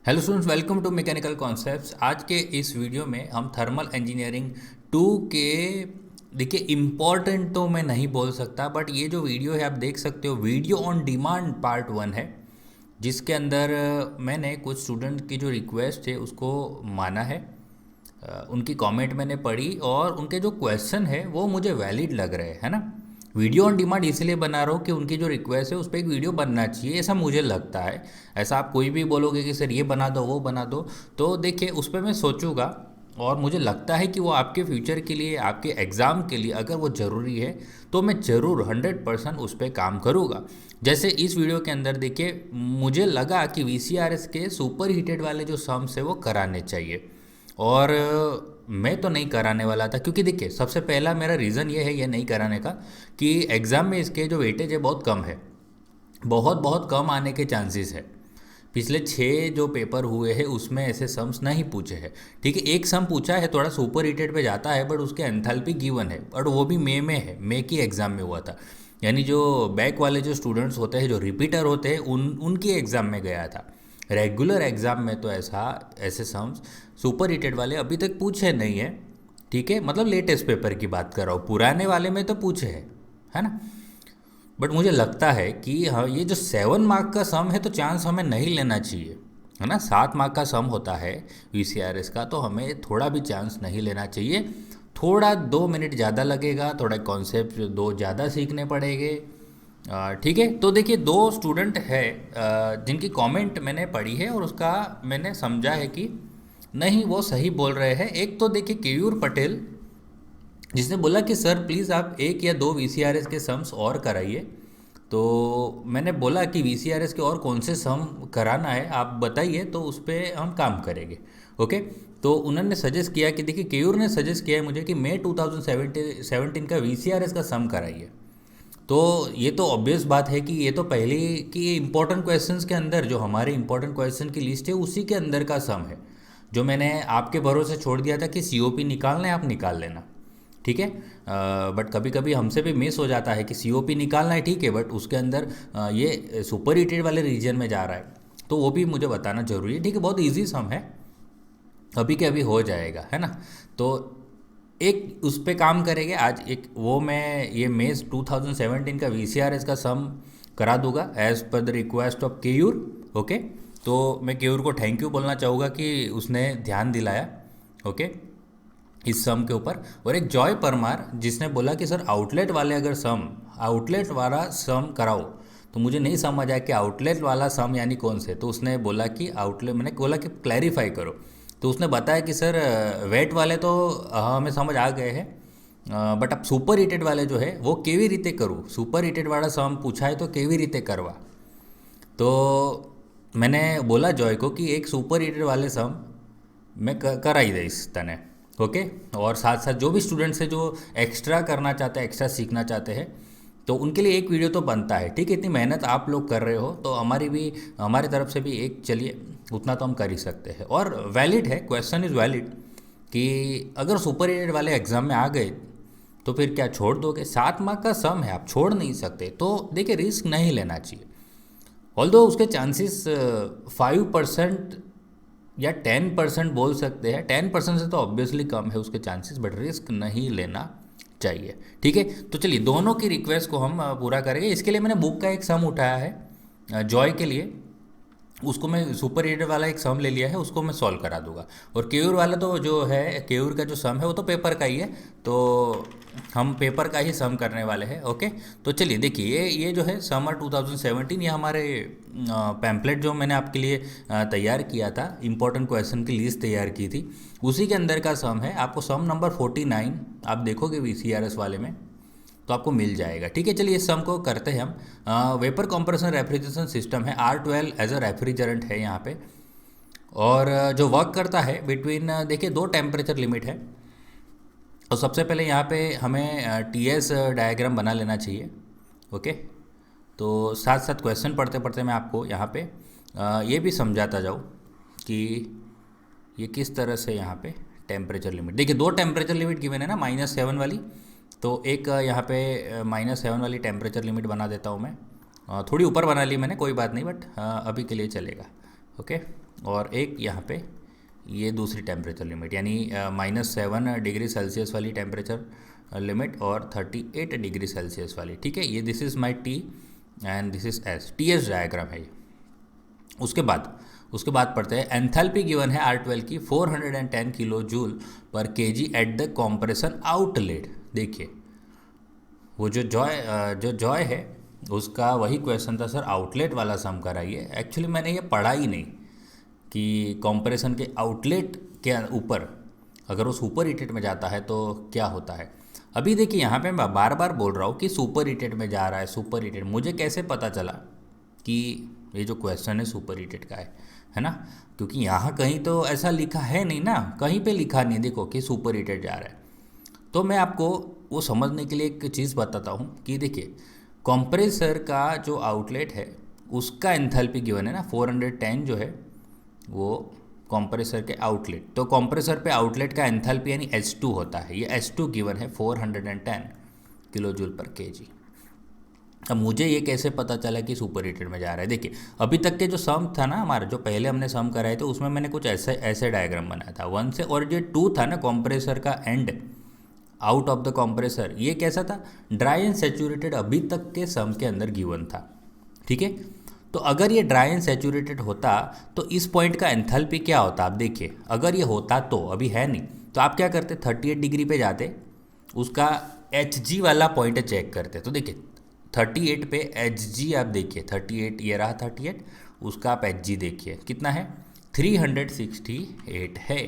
Hello students, welcome to mechanical concepts. आज के इस वीडियो में हम थर्मल इंजीनियरिंग 2 के देखिए इम्पॉर्टेंट तो मैं नहीं बोल सकता, बट ये जो वीडियो है आप देख सकते हो, वीडियो ऑन डिमांड पार्ट 1 है, जिसके अंदर मैंने कुछ स्टूडेंट की जो रिक्वेस्ट है उसको माना है। उनकी कमेंट मैंने पढ़ी और उनके जो क्वेश्चन है वो मुझे वैलिड लग रहे हैं, है ना। वीडियो ऑन डिमांड इसलिए बना रहा हूँ कि उनकी जो रिक्वेस्ट है उस पर एक वीडियो बनना चाहिए, ऐसा मुझे लगता है। ऐसा आप कोई भी बोलोगे कि सर ये बना दो वो बना दो, तो देखिए उस पर मैं सोचूंगा और मुझे लगता है कि वो आपके फ्यूचर के लिए, आपके एग्ज़ाम के लिए अगर वो ज़रूरी है तो मैं ज़रूर 100% उस पर काम करूँगा। जैसे इस वीडियो के अंदर देखिए मुझे लगा कि वीसीआरएस के सुपर हीटेड वाले जो सम्स है वो कराने चाहिए, और मैं तो नहीं कराने वाला था, क्योंकि देखिए सबसे पहला मेरा रीज़न ये है ये नहीं कराने का कि एग्ज़ाम में इसके जो वेटेज है बहुत कम है, बहुत बहुत कम आने के चांसेस है। पिछले 6 जो पेपर हुए हैं उसमें ऐसे सम्स नहीं पूछे हैं। ठीक है, एक सम पूछा है, थोड़ा सुपर हीटेड पे जाता है, बट उसके एंथैल्पी गिवन है, बट वो भी मई में है, मई की एग्ज़ाम में हुआ था। यानी जो बैक वाले जो स्टूडेंट्स होते हैं, जो रिपीटर होते हैं, उनकी एग्ज़ाम में गया था। रेगुलर एग्ज़ाम में तो ऐसे सम्स सुपर हीटेड वाले अभी तक पूछे नहीं है। ठीक है, मतलब लेटेस्ट पेपर की बात कर रहा हूँ, पुराने वाले में तो पूछे है ना। बट मुझे लगता है कि हाँ, ये जो 7 मार्क का सम है तो चांस हमें नहीं लेना चाहिए, है ना। 7 मार्क का सम होता है वीसीआरएस का, तो हमें थोड़ा भी चांस नहीं लेना चाहिए। थोड़ा 2 मिनट ज़्यादा लगेगा, थोड़ा कॉन्सेप्ट दो ज़्यादा सीखने पड़ेंगे। ठीक है, तो देखिए दो स्टूडेंट है जिनकी कमेंट मैंने पढ़ी है और उसका मैंने समझा है कि नहीं वो सही बोल रहे हैं। एक तो देखिए केयूर पटेल, जिसने बोला कि सर प्लीज़ आप एक या दो वीसीआरएस के सम्स और कराइए। तो मैंने बोला कि वीसीआरएस के और कौन से सम कराना है आप बताइए, तो उस पर हम काम करेंगे। ओके, तो उन्होंने सजेस्ट किया कि देखिए केयूर ने सजेस्ट किया है मुझे कि मई 2017 का वीसीआरएस का सम कराइए। तो ये तो ऑब्वियस बात है कि ये तो पहले की इंपॉर्टेंट क्वेश्चंस के अंदर, जो हमारे इंपॉर्टेंट क्वेश्चन की लिस्ट है उसी के अंदर का सम है, जो मैंने आपके भरोसे छोड़ दिया था कि सीओपी निकालना है, आप निकाल लेना। ठीक है, बट कभी कभी हमसे भी मिस हो जाता है कि सीओपी निकालना है, ठीक है, बट उसके अंदर ये सुपर हीटेड वाले रीजन में जा रहा है, तो वो भी मुझे बताना जरूरी है। ठीक है, बहुत ईजी सम है, अभी के अभी हो जाएगा, है ना। तो एक उस पे काम करेंगे आज, एक वो मैं ये मेज 2017 का वीसीआरएस का सम करा दूंगा as per the request of Keyur. Okay, तो मैं केयूर को थैंक यू बोलना चाहूँगा कि उसने ध्यान दिलाया। ओके, इस सम के ऊपर। और एक जॉय परमार जिसने बोला कि सर आउटलेट वाले अगर सम, आउटलेट वाला सम कराओ, तो मुझे नहीं समझ आया कि आउटलेट वाला सम यानी कौन से। तो उसने बोला कि आउटलेट, मैंने बोला कि क्लैरिफाई करो, तो उसने बताया कि सर वेट वाले तो हमें समझ आ गए हैं, बट अब सुपर हीटेड वाले जो है वो केवी रीते करूँ, सुपर हीटेड वाला सम पूछा है तो केवी रीते करवा। तो मैंने बोला जॉय को कि एक सुपर हीटेड वाले सम मैं कराई दे इस तने। ओके, और साथ साथ जो भी स्टूडेंट्स हैं जो एक्स्ट्रा करना चाहते हैं, एक्स्ट्रा सीखना चाहते हैं, तो उनके लिए एक वीडियो तो बनता है। ठीक है, इतनी मेहनत आप लोग कर रहे हो तो हमारी तरफ से भी एक, चलिए उतना तो हम कर ही सकते हैं। और वैलिड है, क्वेश्चन इज़ वैलिड कि अगर सुपर एडेड वाले एग्ज़ाम में आ गए तो फिर क्या छोड़ दोगे? 7 मार्क का सम है, आप छोड़ नहीं सकते। तो देखिए रिस्क नहीं लेना चाहिए, ऑल्दो उसके चांसेस 5% या 10% बोल सकते हैं। 10% से तो ऑब्वियसली कम है उसके चांसेस, बट रिस्क नहीं लेना चाहिए। ठीक है, तो चलिए दोनों की रिक्वेस्ट को हम पूरा करेंगे। इसके लिए मैंने बुक का एक सम उठाया है जॉय के लिए, उसको मैं सुपर एडेड वाला एक सम ले लिया है, उसको मैं सॉल्व करा दूंगा। और केयूर वाला तो जो है, केयूर का जो सम है वो तो पेपर का ही है, तो हम पेपर का ही सम करने वाले हैं। ओके, तो चलिए देखिए ये जो है समर 2017, ये हमारे पैम्पलेट जो मैंने आपके लिए तैयार किया था, इंपॉर्टेंट क्वेश्चन की लिस्ट तैयार की थी, उसी के अंदर का सम है। आपको सम नंबर 49 आप देखोगे वीसीआरएस वाले में तो आपको मिल जाएगा। ठीक है, चलिए इस सम को करते हैं हम। वेपर कंप्रेशन रेफ्रिजरेशन सिस्टम है, R12 एज अ रेफ्रिजरेंट है यहाँ पे, और जो वर्क करता है बिटवीन, देखिए दो टेम्परेचर लिमिट है। तो सबसे पहले यहाँ पे हमें टीएस डायग्राम बना लेना चाहिए। ओके, तो साथ साथ क्वेश्चन पढ़ते पढ़ते मैं आपको यहाँ पे ये भी समझाता जाऊँ कि ये किस तरह से यहाँ पे टेम्परेचर लिमिट, देखिए दो टेम्परेचर लिमिट गिवन है ना, -7 वाली, तो एक यहाँ पे -7 वाली टेम्परेचर लिमिट बना देता हूँ मैं। थोड़ी ऊपर बना ली मैंने, कोई बात नहीं, बट अभी के लिए चलेगा। ओके। और एक यहाँ पे ये दूसरी टेम्परेचर लिमिट, यानी -7 डिग्री सेल्सियस वाली टेम्परेचर लिमिट और 38 डिग्री सेल्सियस वाली, ठीक है। ये this is my T and this is S, T S diagram है ये। उसके बाद पढ़ते हैं एंथैल्पी गिवन है R12 की 410 किलो जूल पर KG at the compression outlet. देखिए वो जो जॉय है उसका वही क्वेश्चन था सर, आउटलेट वाला सम कराइए। एक्चुअली मैंने ये पढ़ा ही नहीं कि कंप्रेशन के आउटलेट के ऊपर अगर वो सुपर हीटेड में जाता है तो क्या होता है। अभी देखिए यहाँ पे मैं बार बार बोल रहा हूँ कि सुपर हीटेड में जा रहा है, सुपर हीटेड। मुझे कैसे पता चला कि ये जो क्वेश्चन है सुपर हीटेड का है ना, क्योंकि यहाँ कहीं तो ऐसा लिखा है नहीं ना, कहीं पे लिखा नहीं देखो कि सुपर हीटेड जा रहा है। तो मैं आपको वो समझने के लिए एक चीज़ बताता हूँ कि देखिए कंप्रेसर का जो आउटलेट है उसका एंथैल्पी गिवन है ना 410 जो है वो कंप्रेसर के आउटलेट, तो कंप्रेसर पे आउटलेट का एंथैल्पी यानी H2 होता है। ये H2 गिवन है 410 किलो जूल पर केजी। अब मुझे ये कैसे पता चला कि सुपर हीटेड में जा रहा है। देखिए अभी तक के जो सम था ना हमारा, जो पहले हमने सम कराए थे उसमें मैंने कुछ ऐसे डायग्राम बनाया था 1 से, और जो 2 था ना कंप्रेसर का and out of the compressor, ये कैसा था, ड्राई एंड सैचुरेटेड अभी तक के सम के अंदर गिवन था, ठीक है। तो अगर ये ड्राई एंड सैचुरेटेड होता तो इस पॉइंट का एंथैल्पी क्या होता, आप देखिए अगर ये होता तो, अभी है नहीं, तो आप क्या करते 38 डिग्री पे जाते, उसका Hg वाला पॉइंट चेक करते। तो देखिए 38 पे Hg आप देखिए 38, ये रहा 38, उसका आप Hg देखिए कितना है 368 है,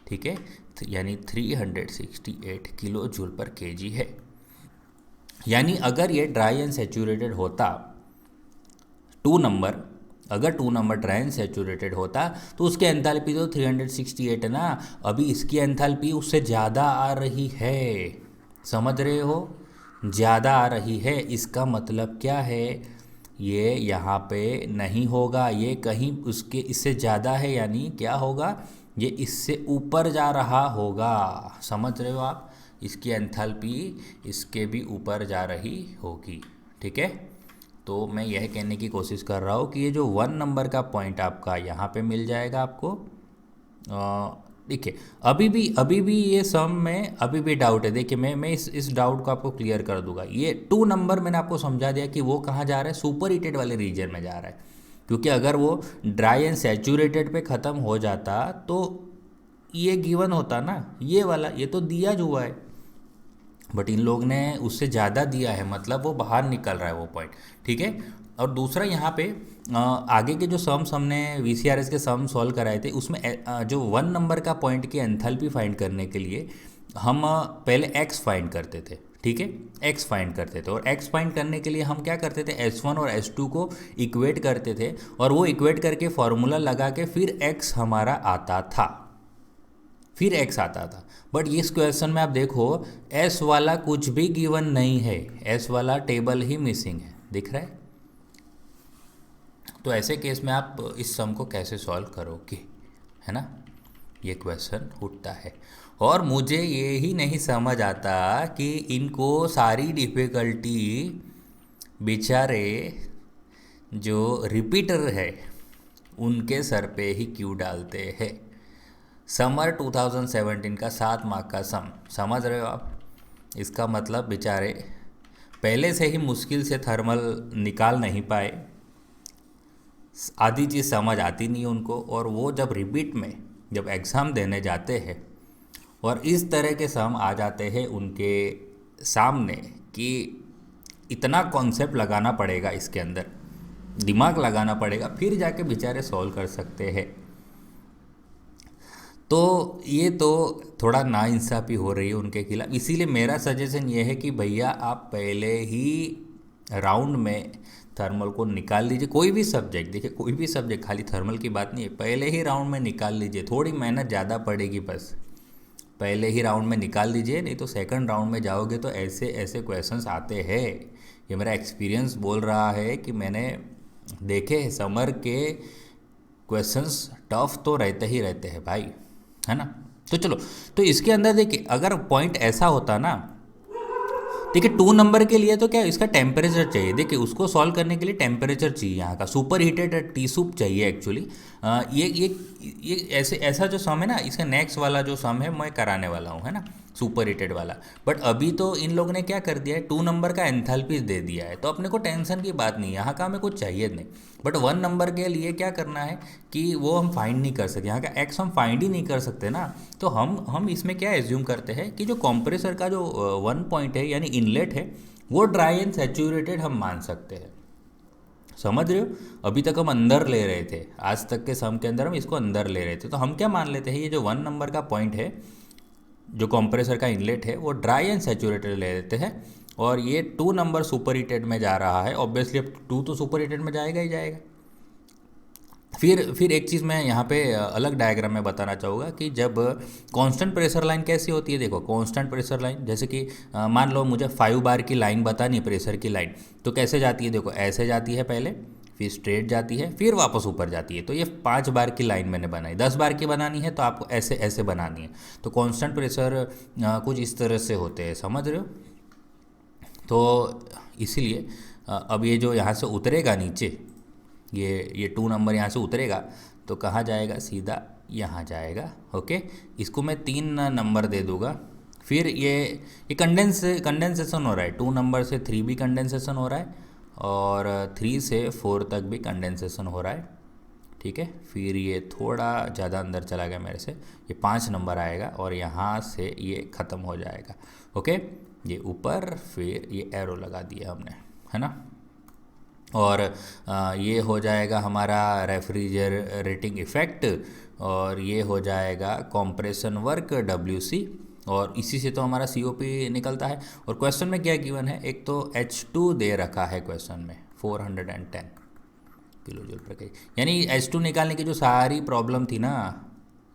ठीक है, यानी 368 किलो जूल पर केजी है। यानी अगर ये ड्राई एंड सैचुरेटेड होता 2 नंबर, अगर 2 नंबर ड्राई एंड सैचुरेटेड होता तो उसकी एंथैल्पी तो 368 है ना, अभी इसकी एंथैल्पी उससे ज़्यादा आ रही है, समझ रहे हो, ज़्यादा आ रही है। इसका मतलब क्या है, ये यहाँ पे नहीं होगा, ये कहीं उसके इससे ज़्यादा है, यानी क्या होगा, ये इससे ऊपर जा रहा होगा, समझ रहे हो आप, इसकी एंथैल्पी इसके भी ऊपर जा रही होगी, ठीक है। तो मैं यह कहने की कोशिश कर रहा हूँ कि ये जो 1 नंबर का पॉइंट आपका यहाँ पे मिल जाएगा आपको। देखिए अभी भी ये सम में अभी भी डाउट है। देखिए मैं इस डाउट को आपको क्लियर कर दूंगा। ये 2 नंबर मैंने आपको समझा दिया कि वो कहाँ जा रहा है, सुपर हीटेड वाले रीजन में जा रहा है, क्योंकि अगर वो ड्राई एंड सैचुरेटेड पे ख़त्म हो जाता तो ये गिवन होता ना, ये वाला, ये तो दिया जो हुआ है, बट इन लोग ने उससे ज़्यादा दिया है, मतलब वो बाहर निकल रहा है वो पॉइंट, ठीक है। और दूसरा यहाँ पे आगे के जो सम्स हमने VCRS के सम सॉल्व कराए थे उसमें जो 1 नंबर का पॉइंट की एंथैल्पी फाइंड करने के लिए हम पहले x फाइंड करते थे, ठीक है, x फाइंड करते थे, और x फाइंड करने के लिए हम क्या करते थे, S1 और S2 को इक्वेट करते थे, और वो इक्वेट करके फॉर्मूला लगा के फिर x हमारा आता था, फिर x आता था। बट इस क्वेश्चन में आप देखो S वाला कुछ भी गिवन नहीं है, S वाला टेबल ही मिसिंग है, दिख रहा है। तो ऐसे केस में आप इस सम को कैसे सॉल्व करोगे, है ना, ये क्वेश्चन उठता है। और मुझे ये ही नहीं समझ आता कि इनको सारी डिफ़िकल्टी बेचारे जो रिपीटर है उनके सर पे ही क्यों डालते हैं। समर 2017 का 7 मार्क का सम, समझ रहे हो आप, इसका मतलब बेचारे पहले से ही मुश्किल से थर्मल निकाल नहीं पाए, आधी चीज़ समझ आती नहीं उनको, और वो जब रिपीट में जब एग्ज़ाम देने जाते हैं और इस तरह के सम आ जाते हैं उनके सामने कि इतना कॉन्सेप्ट लगाना पड़ेगा, इसके अंदर दिमाग लगाना पड़ेगा, फिर जाके बेचारे सॉल्व कर सकते हैं। तो ये तो थोड़ा नाइंसाफ़ी हो रही है उनके खिलाफ। इसीलिए मेरा सजेशन ये है कि भैया आप पहले ही राउंड में थर्मल को निकाल लीजिए, कोई भी सब्जेक्ट, देखिए कोई भी सब्जेक्ट, खाली थर्मल की बात नहीं है, पहले ही राउंड में निकाल लीजिए। थोड़ी मेहनत ज़्यादा पड़ेगी, बस पहले ही राउंड में निकाल लीजिए, नहीं तो सेकंड राउंड में जाओगे तो ऐसे ऐसे क्वेश्चंस आते हैं। ये मेरा एक्सपीरियंस बोल रहा है कि मैंने देखे समर के क्वेश्चंस टफ तो रहते ही रहते हैं भाई, है ना। तो चलो, तो इसके अंदर देखिए अगर पॉइंट ऐसा होता ना, देखिए 2 नंबर के लिए तो क्या इसका टेम्परेचर चाहिए, देखिए उसको सॉल्व करने के लिए टेम्परेचर चाहिए, यहाँ का सुपर हीटेड टी सूप चाहिए एक्चुअली। ये ऐसे ऐसा जो सम है ना, इसका नेक्स्ट वाला जो सम है मैं कराने वाला हूँ, है ना, सुपर हीटेड वाला। बट अभी तो इन लोगों ने क्या कर दिया है, 2 नंबर का एंथैल्पी दे दिया है, तो अपने को टेंशन की बात नहीं, यहाँ का हमें कुछ चाहिए नहीं। बट 1 नंबर के लिए क्या करना है कि वो हम फाइंड नहीं कर सकते, यहाँ का एक्स हम फाइंड ही नहीं कर सकते ना। तो हम इसमें क्या एज्यूम करते हैं कि जो कंप्रेसर का जो 1 पॉइंट है यानी इनलेट है, वो ड्राई एंड सैचुरेटेड हम मान सकते हैं। समझ रहे हो? अभी तक हम अंदर ले रहे थे, आज तक के सम के अंदर हम इसको अंदर ले रहे थे, तो हम क्या मान लेते हैं, ये जो 1 नंबर का पॉइंट है, जो कंप्रेसर का इनलेट है, वो ड्राई एंड सैचुरेटेड ले लेते हैं। और ये 2 नंबर सुपर हीटेड में जा रहा है, ऑब्वियसली अब 2 तो सुपर हीटेड में जाएगा ही जाएगा। फिर एक चीज़ मैं यहाँ पे अलग डायग्राम में बताना चाहूँगा कि जब कांस्टेंट प्रेशर लाइन कैसी होती है। देखो कांस्टेंट प्रेशर लाइन, जैसे कि मान लो मुझे 5 बार की लाइन बतानी, प्रेशर की लाइन, तो कैसे जाती है, देखो ऐसे जाती है पहले, फिर स्ट्रेट जाती है, फिर वापस ऊपर जाती है। तो ये 5 बार की लाइन मैंने बनाई। 10 बार की बनानी है तो आपको ऐसे ऐसे बनानी है। तो कांस्टेंट प्रेशर कुछ इस तरह से होते हैं, समझ रहे हो? तो इसीलिए अब ये जो यहाँ से उतरेगा नीचे, ये 2 नंबर यहाँ से उतरेगा तो कहाँ जाएगा, सीधा यहाँ जाएगा। ओके, इसको मैं 3 नंबर दे दूँगा। फिर ये कंडेंसेशन हो रहा है, 2 नंबर से 3 भी कंडेंसेशन हो रहा है, और 3 से 4 तक भी कंडेंसेशन हो रहा है। ठीक है, फिर ये थोड़ा ज़्यादा अंदर चला गया मेरे से, ये 5 नंबर आएगा और यहाँ से ये ख़त्म हो जाएगा। ओके, ये ऊपर, फिर ये एरो लगा दिया हमने, है ना। और ये हो जाएगा हमारा रेफ्रिजरेटिंग इफ़ेक्ट, और ये हो जाएगा कंप्रेशन वर्क WC, और इसी से तो हमारा COP निकलता है। और क्वेश्चन में क्या गिवन है, एक तो H2 दे रखा है क्वेश्चन में 410 किलो जूल पर केजी, यानी H2 निकालने की जो सारी प्रॉब्लम थी ना,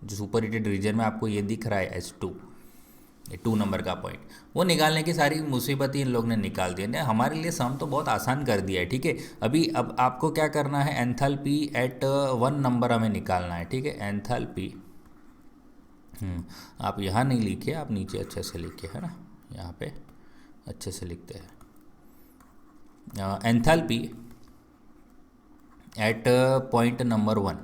जो सुपर हीटेड रीजन में आपको ये दिख रहा है H2, ये 2 नंबर का पॉइंट, वो निकालने की सारी मुसीबत इन लोग ने निकाल दी है। हमारे लिए सम तो बहुत आसान कर दिया है। ठीक है, अभी अब आपको क्या करना है, एंथैल्पी एट 1 नंबर हमें निकालना है। ठीक है, एंथैल्पी आप यहाँ नहीं लिखे, आप नीचे अच्छे से लिखे, है ना, यहाँ पे अच्छे से लिखते हैं। एंथैल्पी एट पॉइंट नंबर 1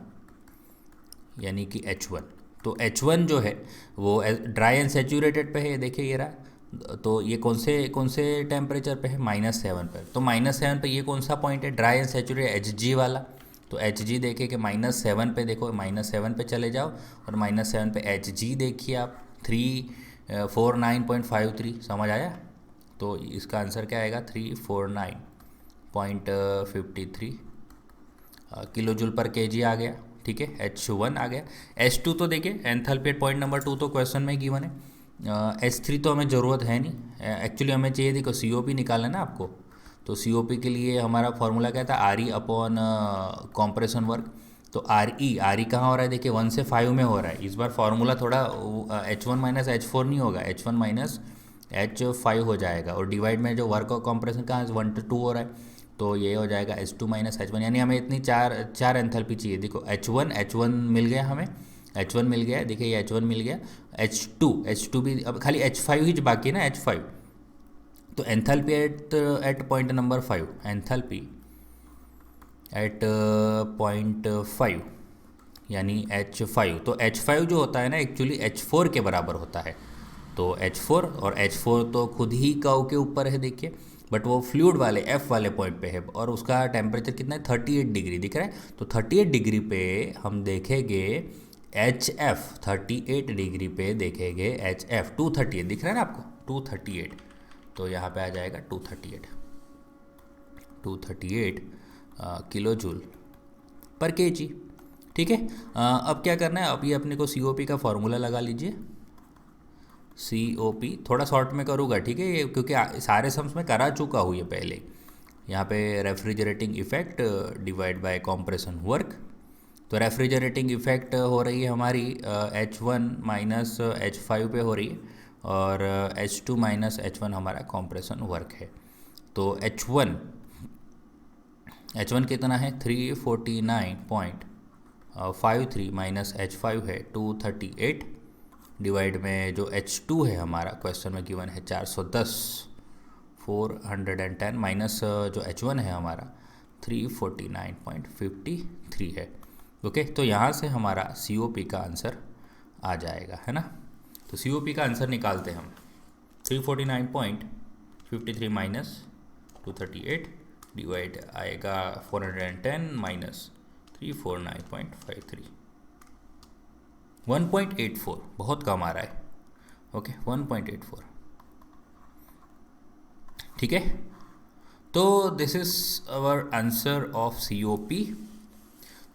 यानी कि H1। तो H1 जो है वो ड्राई एंड सेचूरेटेड पे है, देखिए ये रहा। तो ये कौन से टेम्परेचर पे है, -7 पर। तो -7 पे ये कौन सा पॉइंट है, ड्राई एंड सेचूरेटेड, HG वाला। तो HG देखिए कि -7 पे, देखो -7 पे चले जाओ, और -7 पे HG देखिए आप 349.53, समझ आया? तो इसका आंसर क्या आएगा, 349.53 किलो जूल पर केजी आ गया। ठीक है, H1 आ गया। H2 तो देखिए एंथैल्पी एट पॉइंट नंबर 2 तो क्वेश्चन में गिवन है। H3 तो हमें ज़रूरत है नहीं, एक्चुअली हमें चाहिए, देखो COP निकालना है ना आपको। तो COP के लिए हमारा फॉर्मूला क्या था, RE अपॉन कॉम्प्रेशन वर्क। तो RE कहाँ हो रहा है, देखिए 1 से 5 में हो रहा है। इस बार फार्मूला थोड़ा H1 माइनस H4 नहीं होगा, H1 माइनस H5 हो जाएगा, और डिवाइड में जो वर्क और कॉम्प्रेशन कहाँ 1 to 2 हो रहा है, तो ये हो जाएगा H2 माइनस H1, यानी हमें इतनी चार एंथैल्पी चाहिए। देखो H1 मिल गया हमें, H1 मिल गया, देखिए ये H1 मिल गया। H2 भी, अब खाली H5 ही बाकी है ना, H5। तो enthalpy at point number 5, enthalpy at point 5 यानी H5। तो H5 जो होता है ना, एक्चुअली H4 के बराबर होता है। तो H4, और H4 तो खुद ही कर्व के ऊपर है देखिए, बट वो फ्लूइड वाले F वाले पॉइंट पे है, और उसका टेम्परेचर कितना है, 38 डिग्री दिख रहा है। तो 38 डिग्री पे हम देखेंगे HF, 38 डिग्री पे देखेंगे HF 238 दिख रहा है ना आपको, 238। तो यहाँ पे आ जाएगा 238 किलो जूल पर केजी। ठीक है, अब क्या करना है, अब ये अपने को COP का फॉर्मूला लगा लीजिए। COP थोड़ा शॉर्ट में करूँगा, ठीक है, ये क्योंकि सारे सम्स में करा चुका हूँ ये पहले। यहाँ पे refrigerating effect divide by compression work. तो रेफ्रिजरेटिंग इफ़ेक्ट हो रही है हमारी H1 माइनस H5 पे हो रही है, और H2 माइनस H1 हमारा कंप्रेशन वर्क है। तो H1 कितना है, 349.53 माइनस H5 है 238, डिवाइड में जो H2 है हमारा क्वेश्चन में गिवन है 410 माइनस जो H1 है हमारा 349.53 है। ओके, तो यहाँ से हमारा COP का आंसर आ जाएगा, है ना। तो COP का आंसर निकालते हैं हम। 349.53 माइनस 238 डिवाइड आएगा 410 माइनस 349.53, 1.84, बहुत कम आ रहा है। ओके, 1.84, ठीक है। तो this is our answer of COP।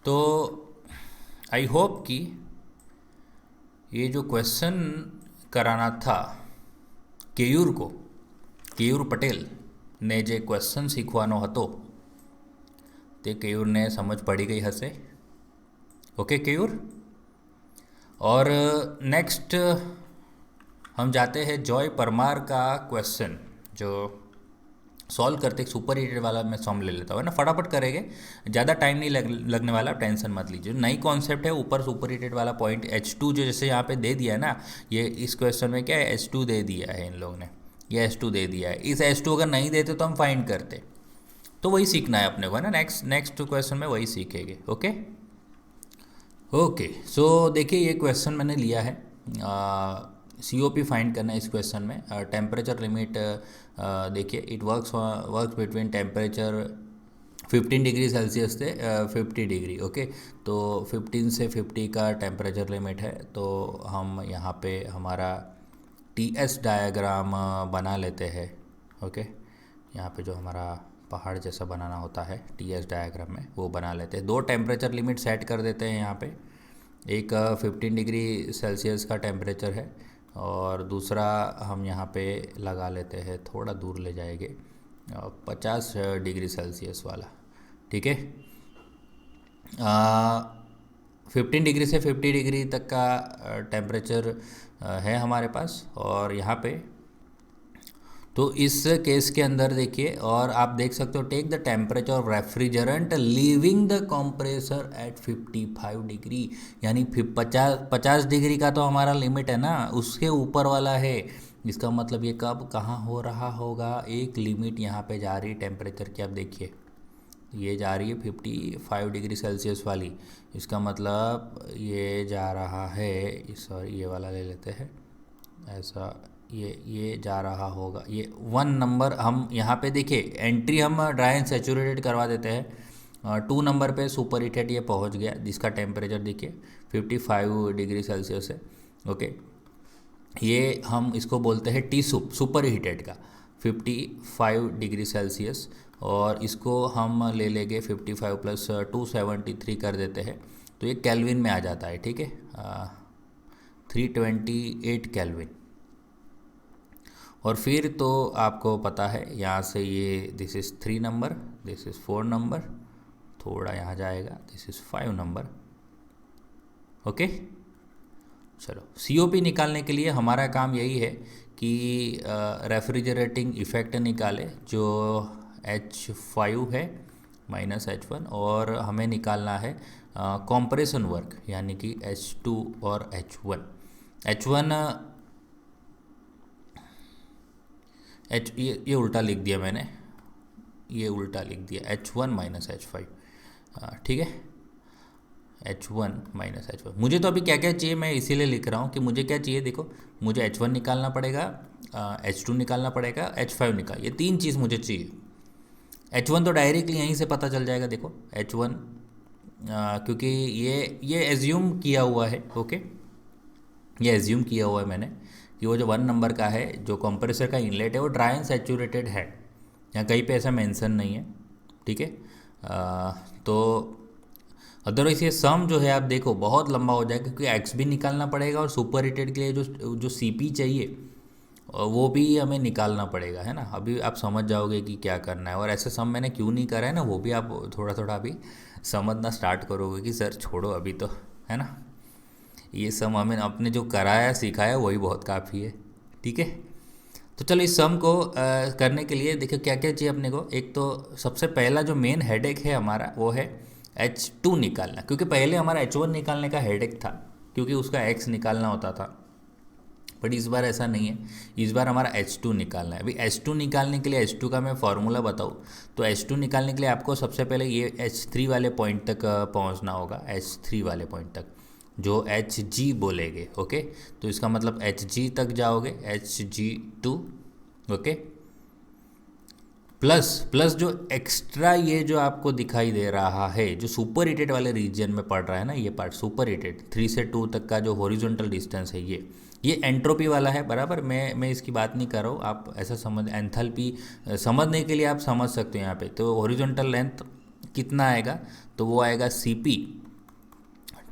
तो आई होप कि ये जो क्वेश्चन कराना था केयूर को, केयूर पटेल ने जे क्वेश्चन શીખવાનો હતો તે કેયુરને સમજ પડી ગઈ હશે। ओके केयूर। और नेक्स्ट हम जाते हैं जॉय परमार का क्वेश्चन जो सॉल्व करते, सुपर हीटेड वाला मैं सॉल्व ले लेता हूँ, है ना, फटाफट करेंगे, ज़्यादा टाइम नहीं लगने वाला, टेंशन मत लीजिए। नई कॉन्सेप्ट है, ऊपर सुपर हीटेड वाला पॉइंट H2 जो जैसे यहाँ पे दे दिया है ना, ये इस क्वेश्चन में क्या है, H2 दे दिया है इन लोगों ने, ये H2 दे दिया है। इस H2 अगर नहीं देते तो हम फाइंड करते, तो वही सीखना है अपने को, है ना। नेक्स्ट क्वेश्चन में वही सीखेंगे। ओके ओके, सो देखिए ये क्वेश्चन मैंने लिया है, COP फाइंड करना है इस क्वेश्चन में। टेम्परेचर लिमिट देखिए, it works between temperature 15 degree Celsius से 50 डिग्री। ओके, तो 15 से 50 का टेम्परेचर लिमिट है। तो हम यहाँ पे हमारा TS डायग्राम बना लेते हैं। ओके, यहाँ पे जो हमारा पहाड़ जैसा बनाना होता है TS डायग्राम में, वो बना लेते हैं। दो टेम्परेचर लिमिट सेट कर देते हैं यहाँ पे, एक 15 डिग्री सेल्सियस का टेम्परेचर है और दूसरा हम यहाँ पे लगा लेते हैं, थोड़ा दूर ले जाएंगे, 50 डिग्री सेल्सियस वाला, ठीक है। 15 डिग्री से 50 डिग्री तक का टेम्परेचर है हमारे पास। और यहाँ पे तो इस केस के अंदर देखिए, और आप देख सकते हो, take the temperature of refrigerant leaving the compressor at 55 degree, यानी 50 डिग्री का तो हमारा लिमिट है ना, उसके ऊपर वाला है। इसका मतलब ये कब कहाँ हो रहा होगा, एक लिमिट यहाँ पे जा रही टेम्परेचर की, आप देखिए ये जा रही है 55 डिग्री सेल्सियस वाली। इसका मतलब ये जा रहा है, सॉरी ये वाला ले लेते हैं ऐसा, ये जा रहा होगा, ये 1 नंबर हम यहाँ पे देखिए, एंट्री हम ड्राई एंड सैचुरेटेड करवा देते हैं। 2 नंबर पे सुपर हीटेड ये पहुँच गया, जिसका टेम्परेचर देखिए 55 डिग्री सेल्सियस है। ओके, ये हम इसको बोलते हैं T सुपर हीटेड का 55 डिग्री सेल्सियस, और इसको हम ले लेंगे 55 प्लस 273 कर देते हैं, तो ये केल्विन में आ जाता है, ठीक है, 328 केल्विन। और फिर तो आपको पता है यहाँ से ये this is 3 number, this is 4 number, थोड़ा यहाँ जाएगा, दिस इज़ 5 नंबर। ओके, चलो COP निकालने के लिए हमारा काम यही है कि रेफ्रिजरेटिंग इफ़ेक्ट निकाले, जो H5 है माइनस H1, और हमें निकालना है कॉम्प्रेशन वर्क, यानी कि H2 और H1 ये उल्टा लिख दिया मैंने, ये उल्टा लिख दिया, H1 माइनस H5, ठीक है, H1 माइनस H5। मुझे तो अभी क्या क्या चाहिए मैं इसीलिए लिख रहा हूँ कि मुझे क्या चाहिए, देखो मुझे H1 निकालना पड़ेगा, H2 निकालना पड़ेगा, H5 निकाल, ये 3 चीज़ मुझे चाहिए। H1 तो डायरेक्टली यहीं से पता चल जाएगा, देखो H1 क्योंकि ये एज्यूम किया हुआ है। ओके, ये एज्यूम किया हुआ है मैंने कि वो जो 1 नंबर का है, जो कंप्रेसर का इनलेट है, वो ड्राई एंड सैचुरेटेड है, यहाँ कहीं पे ऐसा मेंशन नहीं है, ठीक है। तो अदरवाइज ये सम जो है आप देखो बहुत लंबा हो जाएगा, क्योंकि एक्स भी निकालना पड़ेगा और सुपर हीटेड के लिए जो CP चाहिए वो भी हमें निकालना पड़ेगा, है ना। अभी आप समझ जाओगे कि क्या करना है, और ऐसे सम मैंने क्यों नहीं करा है ना, वो भी आप थोड़ा थोड़ा अभी समझना स्टार्ट करोगे कि सर छोड़ो अभी तो, है ना। ये सम हमें अपने जो कराया सिखाया वही बहुत काफ़ी है, ठीक है। तो चलो इस सम को करने के लिए देखो क्या क्या चाहिए अपने को। एक तो सबसे पहला जो मेन हेडेक है हमारा वो है H2 निकालना, क्योंकि पहले हमारा H1 निकालने का हेडेक था, क्योंकि उसका X निकालना होता था, बट इस बार ऐसा नहीं है, इस बार हमारा H2 निकालना है। अभी H2 निकालने के लिए H2 का मैं फार्मूला बताऊँ तो H2 निकालने के लिए आपको सबसे पहले ये H3 वाले पॉइंट तक पहुंचना होगा, H3 वाले पॉइंट तक जो Hg बोलेंगे। ओके, तो इसका मतलब Hg तक जाओगे, Hg2। ओके, प्लस प्लस जो एक्स्ट्रा ये जो आपको दिखाई दे रहा है, जो सुपर हीटेड वाले रीजन में पड़ रहा है ना, ये पार्ट सुपर हीटेड 3 से 2 तक का जो हॉरिजॉन्टल डिस्टेंस है, ये एंट्रोपी वाला है। बराबर, मैं इसकी बात नहीं कर रहा हूँ, आप ऐसा समझ, एंथैल्पी समझने के लिए आप समझ सकते हो यहाँ पे। तो हॉरिजॉन्टल लेंथ कितना आएगा, तो वो आएगा Cp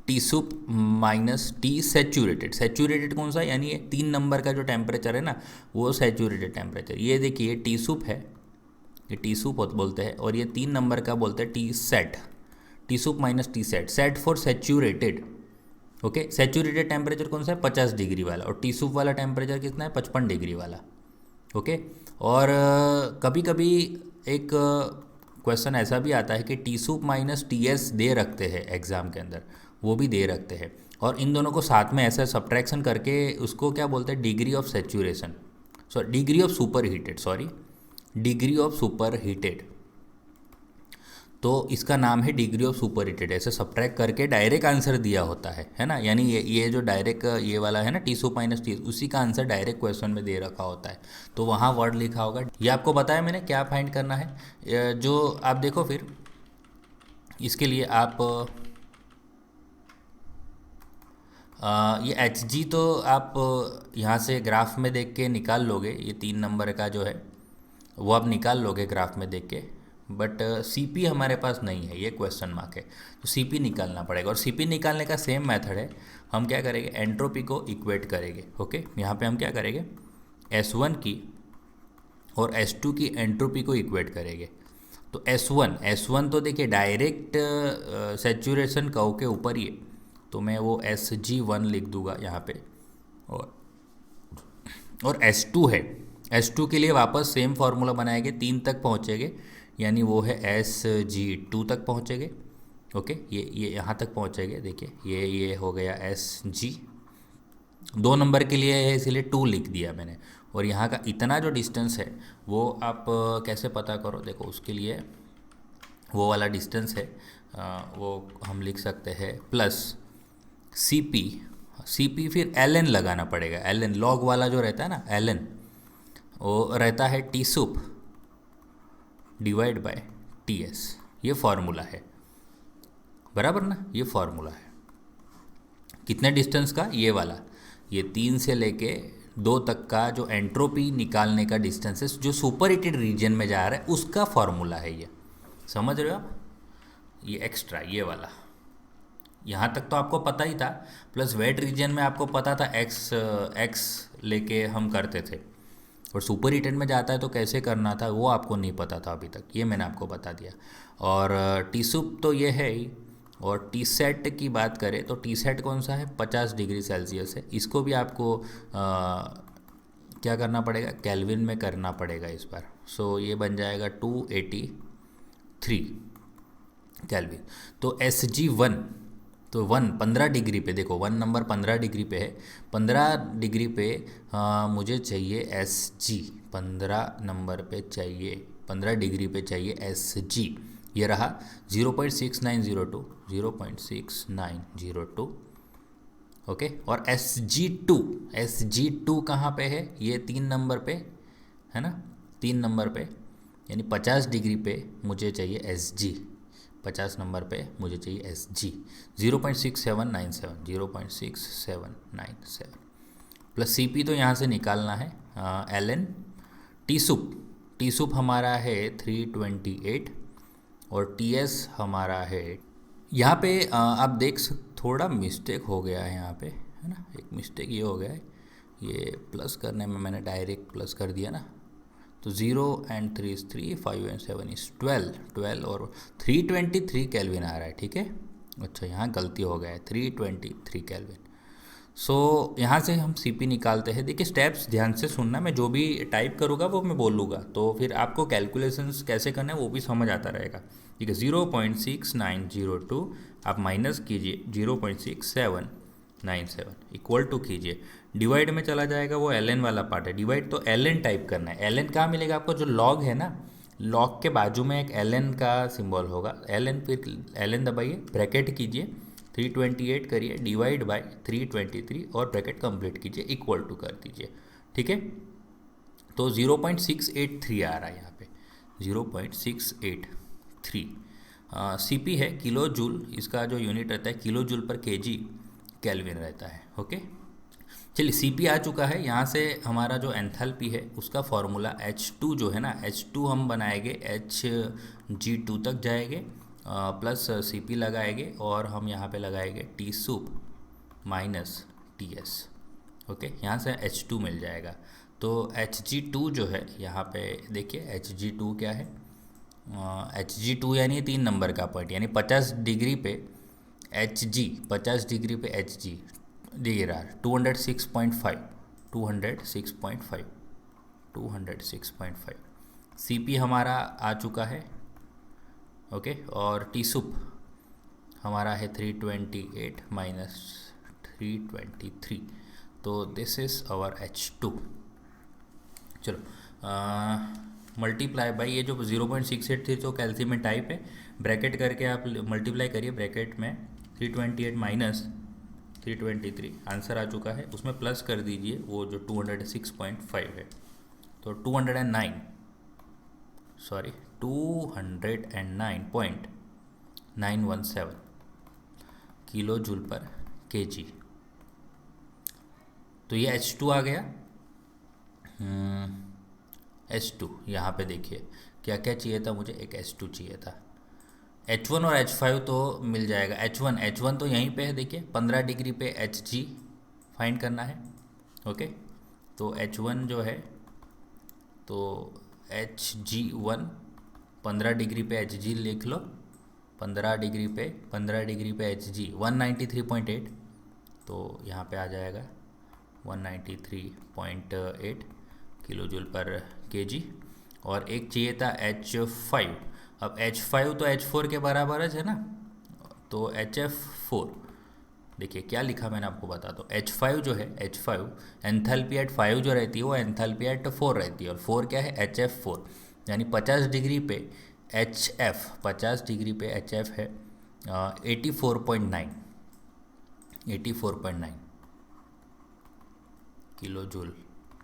टी सुप माइनस टी सेचूरेटेड। सेचूरेटेड कौन सा, यानी ये 3 नंबर का जो टेम्परेचर है ना, वो सेचूरेटेड टेम्परेचर। ये देखिए टी सुप है, ये टी सूप बोलते हैं, और ये 3 नंबर का बोलते हैं T set. T sub minus T set, set for saturated. Okay, saturated temperature कौन सा है, 50 डिग्री वाला, और टी सूप वाला टेम्परेचर कितना है, 55 डिग्री वाला। ओके, और कभी कभी एक क्वेश्चन ऐसा भी आता है कि T sub minus T S दे रखते हैं एग्ज़ाम के अंदर, वो भी दे रखते हैं, और इन दोनों को साथ में ऐसा सब्ट्रैक्शन करके उसको क्या बोलते हैं, degree of saturation, degree of super heated, degree of super heated. तो इसका नाम है डिग्री ऑफ सुपर हीटेड। ऐसे सब्ट्रैक्ट करके डायरेक्ट आंसर दिया होता है ना, यानी ये जो डायरेक्ट ये वाला है ना, टी सू माइनस टी, उसी का आंसर डायरेक्ट क्वेश्चन में दे रखा होता है, तो वहाँ वर्ड लिखा होगा। ये आपको बताया मैंने क्या फाइंड करना है, जो आप देखो फिर इसके लिए आप ये Hg तो आप यहाँ से ग्राफ में देख के निकाल लोगे, ये 3 नंबर का जो है वो आप निकाल लोगे ग्राफ में देख के, बट Cp हमारे पास नहीं है, ये क्वेश्चन मार्क है, तो Cp निकालना पड़ेगा। और Cp निकालने का सेम मेथड है, हम क्या करेंगे, एंट्रोपी को इक्वेट करेंगे। ओके, यहाँ पे हम क्या करेंगे, S1 की और S2 की एंट्रोपी को इक्वेट करेंगे। तो S1 तो देखिए डायरेक्ट सेचूरेशन कर्व के ऊपर ही है, तो मैं वो Sg1 लिख दूंगा यहाँ पे, और S2 है, S2 के लिए वापस सेम फार्मूला बनाएंगे, 3 तक पहुँचेंगे, यानी वो है Sg2 तक पहुँचेंगे। ओके, ये यहाँ तक पहुँचेंगे, देखिए ये हो गया Sg, 2 नंबर के लिए है इसीलिए 2 लिख दिया मैंने। और यहाँ का इतना जो डिस्टेंस है वो आप कैसे पता करो, देखो उसके लिए वो वाला डिस्टेंस है, वो हम लिख सकते हैं प्लस Cp फिर ln लगाना पड़ेगा, ln लॉग वाला जो रहता है ना, ln वो रहता है T soup divide by T S, ये फार्मूला है, बराबर ना, ये फार्मूला है कितने डिस्टेंस का, ये वाला, ये 3 से लेके 2 तक का जो एंट्रोपी निकालने का डिस्टेंस है, जो सुपर हीटेड रीजन में जा रहा है, उसका फार्मूला है ये, समझ रहे हो आप। ये एक्स्ट्रा ये वाला यहाँ तक तो आपको पता ही था, प्लस वेट रीजन में आपको पता था एक्स लेके हम करते थे, और सुपर हीटेड में जाता है तो कैसे करना था वो आपको नहीं पता था अभी तक, ये मैंने आपको बता दिया। और टी सूप तो ये है ही, और टी सेट की बात करें तो टी सेट कौन सा है, 50 डिग्री सेल्सियस है, इसको भी आपको क्या करना पड़ेगा, केल्विन में करना पड़ेगा इस बार। सो ये बन जाएगा 283 केल्विन। तो Sg1 तो 15 डिग्री पे, देखो 1 नंबर 15 डिग्री पे है, 15 डिग्री पे मुझे चाहिए Sg, 15 नंबर पे चाहिए, 15 डिग्री पे चाहिए Sg, ये रहा 0.6902। ओके, और Sg2 कहाँ पे है, ये 3 नंबर पे है ना, 3 नंबर पे, यानी 50 डिग्री पे मुझे चाहिए Sg, 50 नंबर पे मुझे चाहिए Sg, 0.6797 प्लस Cp तो यहाँ से निकालना है, ln टी सूप हमारा है 328, और Ts हमारा है, यहाँ पे आप देख थोड़ा मिस्टेक हो गया है यहाँ पे, है ना, एक मिस्टेक ये हो गया है, ये प्लस करने में मैंने डायरेक्ट प्लस कर दिया ना, तो 0 and 3 is 3, 5 and 7 is 12 और 323 केल्विन आ रहा है, ठीक है। अच्छा, यहाँ गलती हो गया है, 323 केल्विन। सो यहाँ से हम Cp निकालते हैं। देखिए स्टेप्स ध्यान से सुनना, मैं जो भी टाइप करूँगा वो मैं बोलूँगा, तो फिर आपको कैलकुलेशंस कैसे करना है वो भी समझ आता रहेगा, ठीक है। 0.6902 आप माइनस कीजिए 0.67 97 इक्वल टू कीजिए, डिवाइड में चला जाएगा, वो ln वाला पार्ट है, डिवाइड तो ln टाइप करना है। ln कहाँ मिलेगा आपको, जो log है ना, log के बाजू में एक ln का सिंबल होगा, ln, फिर ln दबाइए, ब्रैकेट कीजिए, 328 करिए डिवाइड बाय 323 और ब्रैकेट कंप्लीट कीजिए, इक्वल टू कर दीजिए। ठीक है, तो 0.683 आ रहा है यहाँ पे, 0.683। CP है किलो जूल, इसका जो यूनिट रहता है किलो जूल पर केजी केल्विन रहता है। ओके, चलिए CP आ चुका है। यहाँ से हमारा जो एंथैल्पी है उसका फॉर्मूला H2 जो है ना, H2 हम बनाएंगे, Hg2 तक जाएंगे, प्लस CP लगाएंगे और हम यहाँ पे लगाएंगे T soup minus TS। Okay, यहाँ से H2 मिल जाएगा। तो Hg2 जो है यहाँ पे देखिए, Hg2 क्या है, Hg2 यानी 3 नंबर का पॉइंट, यानी 50 डिग्री पे Hg, 50 डिग्री पे Hg दिए रहा 206.5, 206.5, 206.5। CP हमारा आ चुका है। ओके, और टी सुप हमारा है 328 माइनस 323, तो दिस इज़ आवर H2। चलो मल्टीप्लाई बाई ये जो 0.68 थी तो कैल्शियम में टाइप है, ब्रैकेट करके आप मल्टीप्लाई करिए, ब्रैकेट में 328 माइनस 323 आंसर आ चुका है, उसमें प्लस कर दीजिए वो जो 206.5 है, तो 209.917 किलो जूल पर केजी। तो ये H2 आ गया। H2 यहाँ पे देखिए क्या क्या चाहिए था मुझे, एक H2 चाहिए था। H1 और H5 तो मिल जाएगा। H1 तो यहीं पे है, देखिए 15 डिग्री पे Hg फाइंड करना है। ओके, तो H1 जो है, तो Hg1 15 डिग्री पे Hg लिख लो, 15 डिग्री पे Hg 193.8, तो यहाँ पे आ जाएगा 193.8 किलो जूल पर केजी। और एक चाहिए था H5। अब H5 तो H4 के बराबर है ना, तो HF4 देखिए क्या लिखा मैंने आपको बता दो। H5 जो है, H5 एंथैल्पी एट 5 जो रहती है वो एंथैल्पी एट 4 रहती है, और 4 क्या है, HF4, यानी 50 डिग्री पे HF, 50 डिग्री पे HF है 84.9 किलो जूल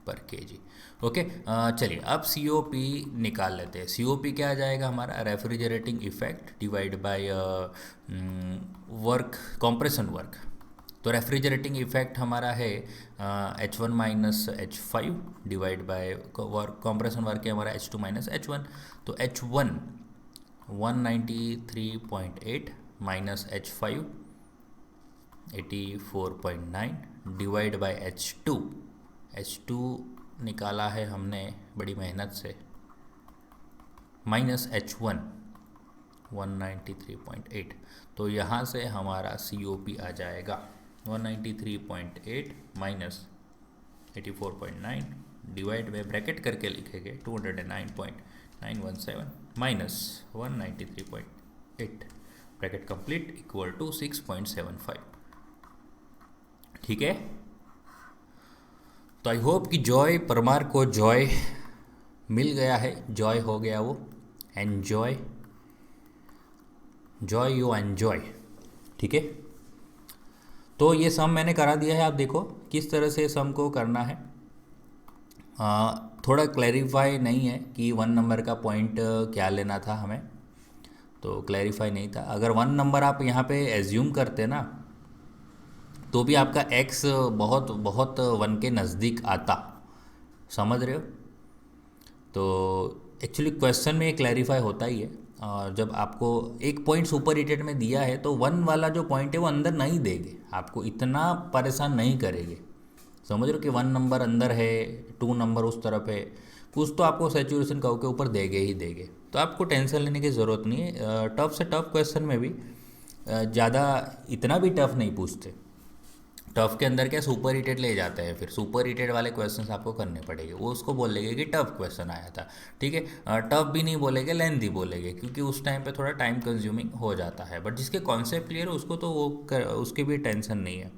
पर केजी। ओके, चलिए अब COP निकाल लेते हैं। COP क्या आ जाएगा हमारा, refrigerating effect divide by work, compression work. तो रेफ्रिजरेटिंग इफेक्ट हमारा है H1 minus H5 divide by work, compression work है हमारा H2 माइनस H1। तो H1 193.8 minus H5 84.9 divide by H2 निकाला है हमने बड़ी मेहनत से, माइनस H1 193.8। तो यहाँ से हमारा COP आ जाएगा 193.8 माइनस 84.9 डिवाइड में ब्रैकेट करके लिखेंगे 209.917 minus 193.8, bracket complete, equal to 6.75। ठीक है, तो आई होप कि जॉय परमार को जॉय मिल गया है, जॉय हो गया वो, एन्जॉय, जॉय यू एन्जॉय। ठीक है, तो ये सम मैंने करा दिया है, आप देखो किस तरह से सम को करना है। थोड़ा क्लैरिफाई नहीं है कि 1 नंबर का पॉइंट क्या लेना था हमें, तो क्लैरिफाई नहीं था। अगर 1 नंबर आप यहाँ पे एज्यूम करते ना, तो भी आपका x बहुत बहुत 1 के नज़दीक आता, समझ रहे हो। तो एक्चुअली क्वेश्चन में ये क्लैरिफाई होता ही है, और जब आपको एक पॉइंट सुपर हीटेड में दिया है तो 1 वाला जो पॉइंट है वो अंदर नहीं देंगे, आपको इतना परेशान नहीं करेंगे, समझ रहे हो कि 1 नंबर अंदर है, 2 नंबर उस तरफ है, कुछ तो आपको सैचुरेशन कर्व के ऊपर देंगे ही देंगे, तो आपको टेंशन लेने की ज़रूरत नहीं है। टफ से टफ क्वेश्चन में भी ज़्यादा इतना भी टफ नहीं पूछते, टफ के अंदर क्या सुपर हीटेड ले जाते हैं, फिर सुपर हीटेड वाले क्वेश्चंस आपको करने पड़ेंगे, वो उसको बोलेंगे कि टफ क्वेश्चन आया था। ठीक है, टफ भी नहीं बोलेंगे, लेंथी बोलेंगे, क्योंकि उस टाइम पे थोड़ा टाइम कंज्यूमिंग हो जाता है, बट जिसके कॉन्सेप्ट क्लियर है उसको तो वो उसकी भी टेंशन नहीं है।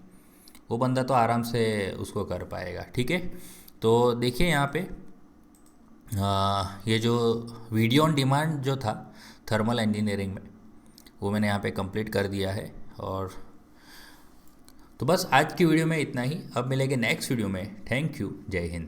वो बंदा तो आराम से उसको कर पाएगा। ठीक है, तो देखिए यहाँ पे ये जो वीडियो ऑन डिमांड जो था थर्मल इंजीनियरिंग में, वो मैंने यहाँ पे कंप्लीट कर दिया है। और तो बस आज की वीडियो में इतना ही, अब मिलेंगे नेक्स्ट वीडियो में। थैंक यू, जय हिंद।